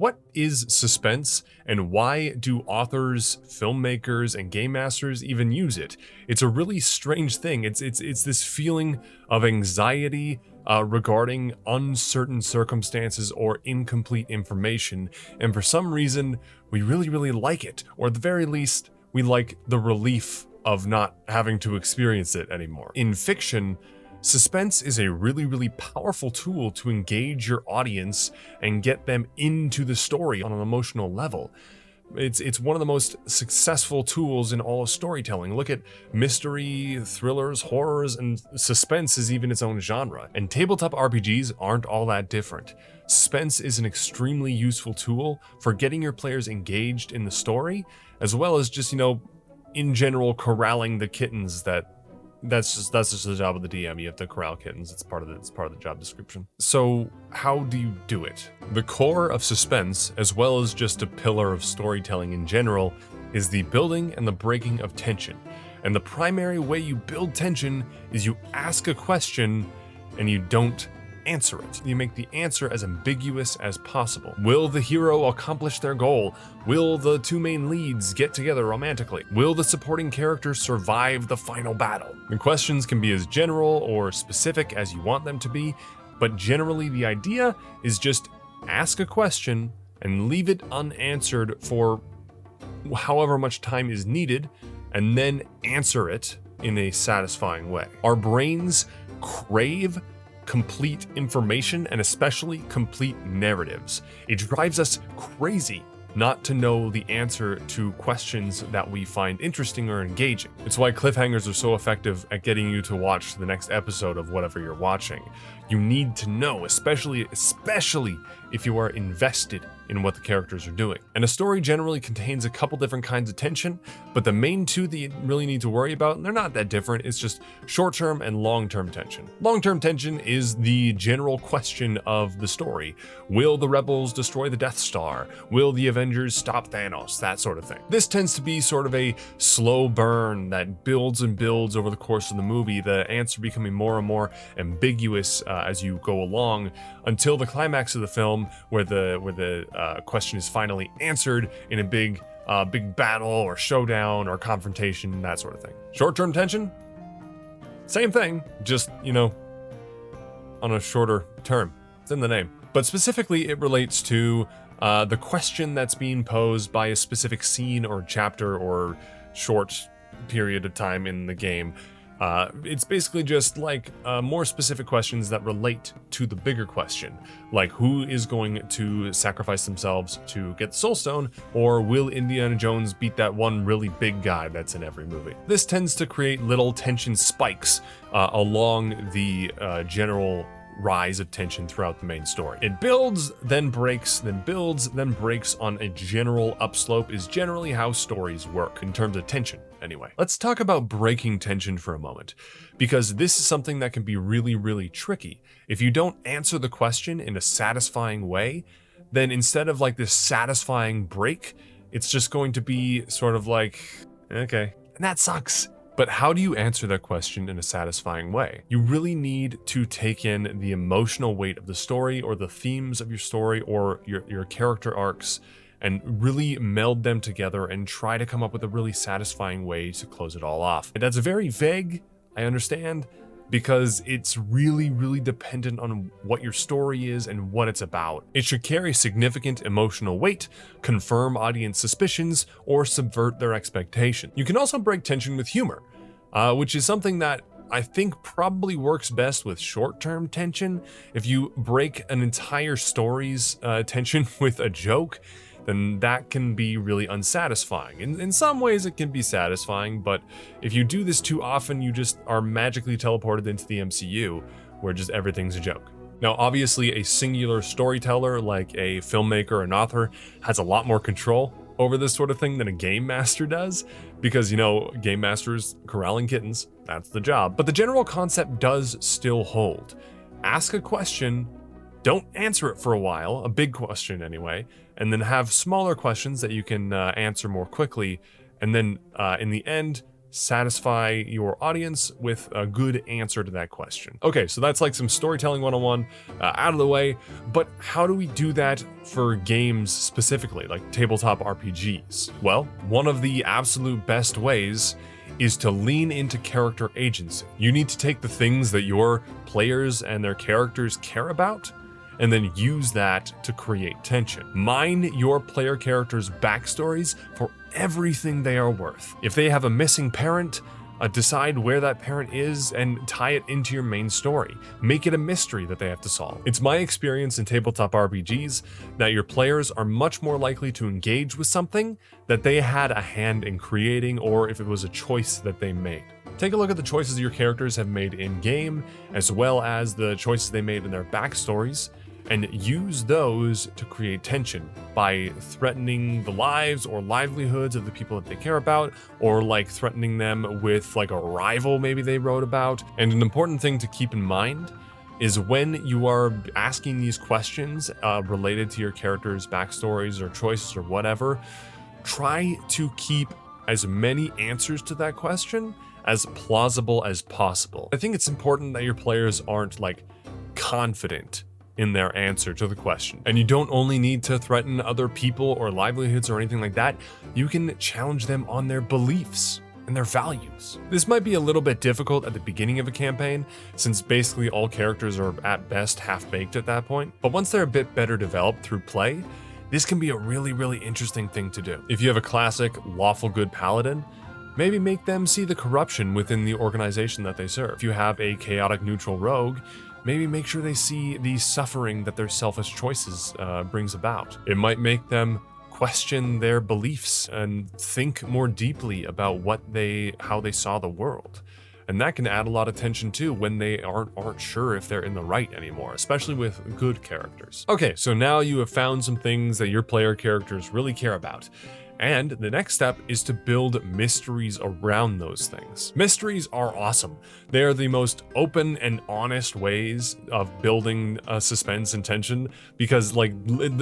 What is suspense, and why do authors, filmmakers, and game masters even use it? It's a really strange thing. It's this feeling of anxiety regarding uncertain circumstances or incomplete information, and for some reason, we really like it, or at the very least, we like the relief of not having to experience it anymore. In fiction, suspense is a really powerful tool to engage your audience and get them into the story on an emotional level. It's one of the most successful tools in all of storytelling. Look at mystery, thrillers, horrors, and suspense is even its own genre. And tabletop RPGs aren't all that different. Suspense is an extremely useful tool for getting your players engaged in the story, as well as just, in general, corralling the kittens that's just the job of the DM. You have to corral kittens. It's part of the job description. So how do you do it? The core of suspense, as well as just a pillar of storytelling in general, is the building and the breaking of tension. And the primary way you build tension is you ask a question and you don't answer it. You make the answer as ambiguous as possible. Will the hero accomplish their goal? Will the two main leads get together romantically? Will the supporting characters survive the final battle? The questions can be as general or specific as you want them to be, but generally the idea is just ask a question and leave it unanswered for however much time is needed, and then answer it in a satisfying way. Our brains crave complete information, and especially complete narratives. It drives us crazy not to know the answer to questions that we find interesting or engaging. It's why cliffhangers are so effective at getting you to watch the next episode of whatever you're watching. You need to know, especially if you are invested in what the characters are doing. And a story generally contains a couple different kinds of tension, but the main two that you really need to worry about, and they're not that different, it's just short-term and long-term tension. Long-term tension is the general question of the story. Will the rebels destroy the Death Star? Will the Avengers stop Thanos? That sort of thing. This tends to be sort of a slow burn that builds and builds over the course of the movie, the answer becoming more and more ambiguous as you go along, until the climax of the film where the question is finally answered in a big battle or showdown or confrontation, that sort of thing. Short-term tension, same thing, just, on a shorter term. It's in the name. But specifically, it relates to the question that's being posed by a specific scene or chapter or short period of time in the game. It's basically just like more specific questions that relate to the bigger question, like who is going to sacrifice themselves to get the Soul Stone, or will Indiana Jones beat that one really big guy that's in every movie? This tends to create little tension spikes along the general rise of tension throughout the main story. It builds, then breaks, then builds, then breaks on a general upslope is generally how stories work, in terms of tension, anyway. Let's talk about breaking tension for a moment, because this is something that can be really tricky. If you don't answer the question in a satisfying way, then instead of like this satisfying break, it's just going to be sort of like, okay, and that sucks. But how do you answer that question in a satisfying way? You really need to take in the emotional weight of the story, or the themes of your story, or your character arcs, and really meld them together and try to come up with a really satisfying way to close it all off. And that's very vague, I understand, because it's really dependent on what your story is and what it's about. It should carry significant emotional weight, confirm audience suspicions, or subvert their expectation. You can also break tension with humor, which is something that I think probably works best with short-term tension. If you break an entire story's tension with a joke, then that can be really unsatisfying. In some ways it can be satisfying, but if you do this too often, you just are magically teleported into the MCU, where just everything's a joke. Now, obviously, a singular storyteller like a filmmaker or an author has a lot more control over this sort of thing than a game master does, because, game masters corralling kittens, that's the job. But the general concept does still hold. Ask a question, don't answer it for a while, a big question anyway, and then have smaller questions that you can answer more quickly, and then in the end, satisfy your audience with a good answer to that question. Okay, so that's like some storytelling 101 out of the way, but how do we do that for games specifically, like tabletop RPGs? Well, one of the absolute best ways is to lean into character agency. You need to take the things that your players and their characters care about and then use that to create tension. Mine your player characters' backstories for everything they are worth. If they have a missing parent, decide where that parent is and tie it into your main story. Make it a mystery that they have to solve. It's my experience in tabletop RPGs that your players are much more likely to engage with something that they had a hand in creating, or if it was a choice that they made. Take a look at the choices your characters have made in-game, as well as the choices they made in their backstories, and use those to create tension by threatening the lives or livelihoods of the people that they care about, or like threatening them with like a rival maybe they wrote about. And an important thing to keep in mind is when you are asking these questions related to your characters' backstories or choices or whatever, try to keep as many answers to that question as plausible as possible. I think it's important that your players aren't like confident in their answer to the question. And you don't only need to threaten other people or livelihoods or anything like that. You can challenge them on their beliefs and their values. This might be a little bit difficult at the beginning of a campaign, since basically all characters are at best half-baked at that point. But once they're a bit better developed through play, this can be a really interesting thing to do. If you have a classic lawful good paladin, maybe make them see the corruption within the organization that they serve. If you have a chaotic neutral rogue, maybe make sure they see the suffering that their selfish choices brings about. It might make them question their beliefs and think more deeply about how they saw the world. And that can add a lot of tension too when they aren't sure if they're in the right anymore, especially with good characters. Okay, so now you have found some things that your player characters really care about. And the next step is to build mysteries around those things. Mysteries are awesome. They are the most open and honest ways of building suspense and tension, because like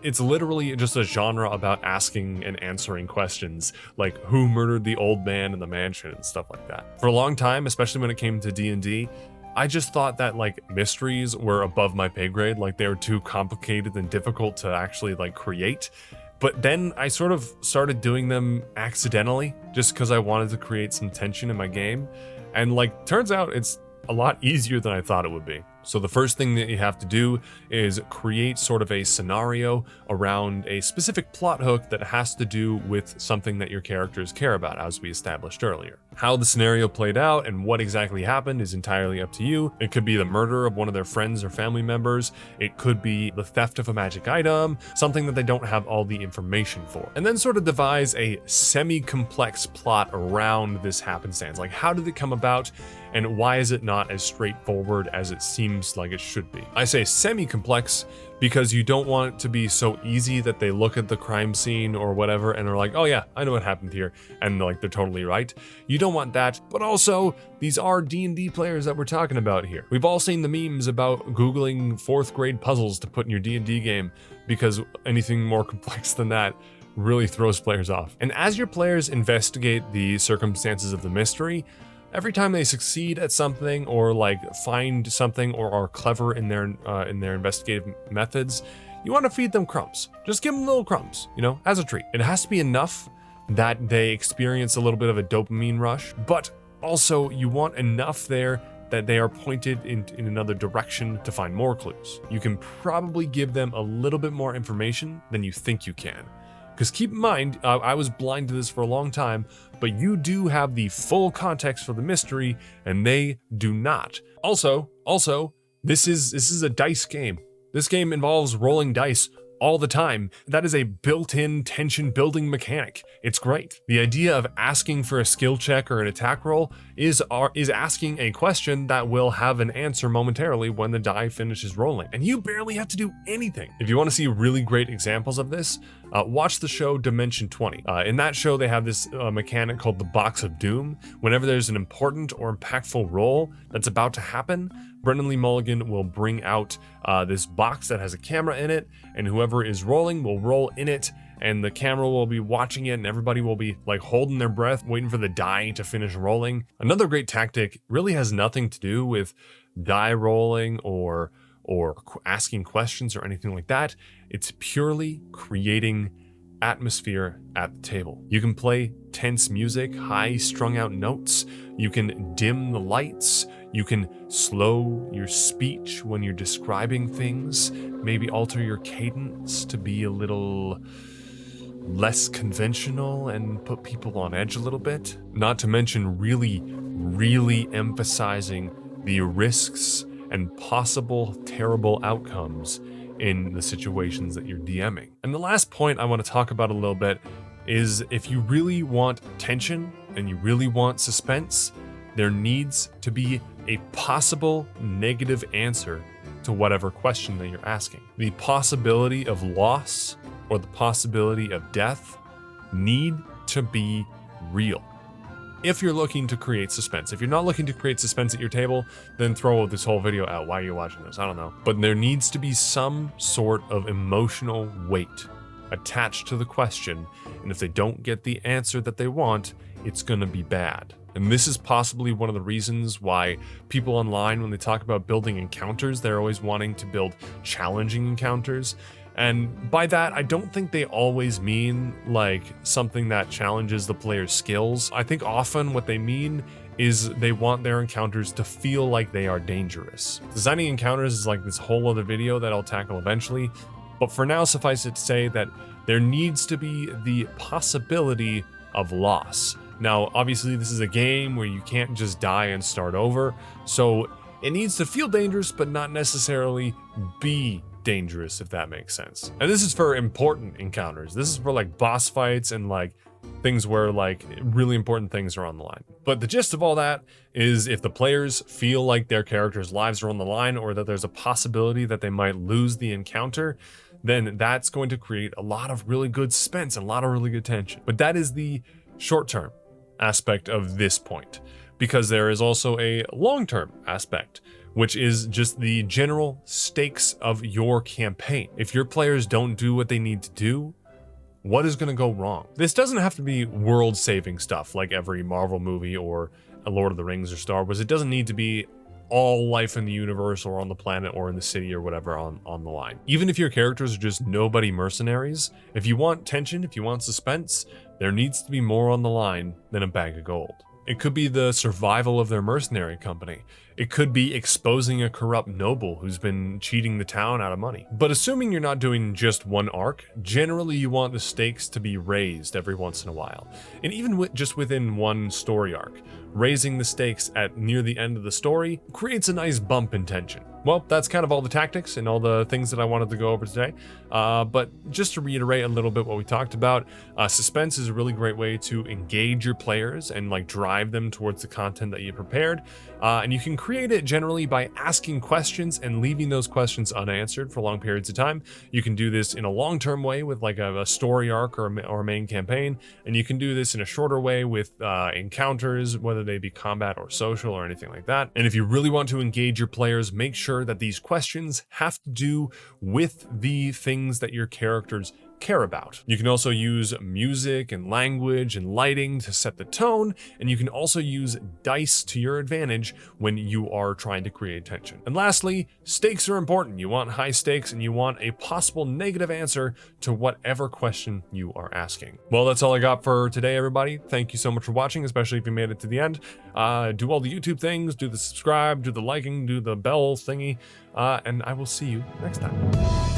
it's literally just a genre about asking and answering questions, like who murdered the old man in the mansion and stuff like that. For a long time, especially when it came to D&D, I just thought that like mysteries were above my pay grade, like they were too complicated and difficult to actually like create. But then I sort of started doing them accidentally just because I wanted to create some tension in my game. And like, turns out it's a lot easier than I thought it would be. So the first thing that you have to do is create sort of a scenario around a specific plot hook that has to do with something that your characters care about, as we established earlier. How the scenario played out and what exactly happened is entirely up to you. It could be the murder of one of their friends or family members. It could be the theft of a magic item, something that they don't have all the information for. And then sort of devise a semi-complex plot around this happenstance. Like, how did it come about? And why is it not as straightforward as it seems like it should be? I say semi-complex because you don't want it to be so easy that they look at the crime scene or whatever and are like, oh yeah, I know what happened here, and like they're totally right. You don't want that, but also these are D&D players that we're talking about here. We've all seen the memes about Googling 4th grade puzzles to put in your D&D game, because anything more complex than that really throws players off. And as your players investigate the circumstances of the mystery, every time they succeed at something or like find something or are clever in their investigative methods, you want to feed them crumbs. Just give them little crumbs, you know, as a treat. It has to be enough that they experience a little bit of a dopamine rush, but also you want enough there that they are pointed in another direction to find more clues. You can probably give them a little bit more information than you think you can. Because keep in mind, I was blind to this for a long time, but you do have the full context for the mystery, and they do not. Also, this is a dice game. This game involves rolling dice all the time. That is a built-in tension building mechanic. It's great. The idea of asking for a skill check or an attack roll is asking a question that will have an answer momentarily when the die finishes rolling, and you barely have to do anything. If you want to see really great examples of this, watch the show Dimension 20. In that show, they have this mechanic called the Box of Doom. Whenever there's an important or impactful roll that's about to happen, Brendan Lee Mulligan will bring out this box that has a camera in it, and whoever is rolling will roll in it, and the camera will be watching it, and everybody will be like holding their breath, waiting for the die to finish rolling. Another great tactic really has nothing to do with die rolling or asking questions or anything like that. It's purely creating atmosphere at the table. You can play tense music, high strung out notes. You can dim the lights. You can slow your speech when you're describing things, maybe alter your cadence to be a little less conventional and put people on edge a little bit. Not to mention really emphasizing the risks and possible terrible outcomes in the situations that you're DMing. And the last point I want to talk about a little bit is if you really want tension and you really want suspense, there needs to be a possible negative answer to whatever question that you're asking. The possibility of loss or the possibility of death need to be real. If you're looking to create suspense. If you're not looking to create suspense at your table, then throw this whole video out. Why are you watching this? I don't know. But there needs to be some sort of emotional weight attached to the question, and if they don't get the answer that they want, it's gonna be bad. And this is possibly one of the reasons why people online, when they talk about building encounters, they're always wanting to build challenging encounters. And by that, I don't think they always mean like something that challenges the player's skills. I think often what they mean is they want their encounters to feel like they are dangerous. Designing encounters is like this whole other video that I'll tackle eventually. But for now, suffice it to say that there needs to be the possibility of loss. Now, obviously, this is a game where you can't just die and start over. So it needs to feel dangerous, but not necessarily be dangerous, if that makes sense. And this is for important encounters. This is for like boss fights and like things where like really important things are on the line. But the gist of all that is if the players feel like their characters' lives are on the line or that there's a possibility that they might lose the encounter, then that's going to create a lot of really good suspense and a lot of really good tension. But that is the short-term aspect of this point, because there is also a long-term aspect, which is just the general stakes of your campaign. If your players don't do what they need to do, what is going to go wrong? This doesn't have to be world-saving stuff like every Marvel movie or a Lord of the Rings or Star Wars. It doesn't need to be all life in the universe or on the planet or in the city or whatever on the line. Even if your characters are just nobody mercenaries, if you want tension, if you want suspense, there needs to be more on the line than a bag of gold. It could be the survival of their mercenary company. It could be exposing a corrupt noble who's been cheating the town out of money. But assuming you're not doing just one arc, generally you want the stakes to be raised every once in a while. And even just within one story arc, raising the stakes at near the end of the story creates a nice bump in tension. Well, that's kind of all the tactics and all the things that I wanted to go over today. But just to reiterate a little bit what we talked about, suspense is a really great way to engage your players and like drive them towards the content that you prepared. And you can create it generally by asking questions and leaving those questions unanswered for long periods of time. You can do this in a long-term way with like a story arc or a main campaign. And you can do this in a shorter way with encounters, whether they be combat or social or anything like that. And if you really want to engage your players, make sure that these questions have to do with the things that your characters care about. You can also use music and language and lighting to set the tone, and you can also use dice to your advantage when you are trying to create tension. And lastly, stakes are important. You want high stakes and you want a possible negative answer to whatever question you are asking. Well, that's all I got for today, everybody. Thank you so much for watching, especially if you made it to the end. Do all the YouTube things, do the subscribe, do the liking, do the bell thingy, and I will see you next time.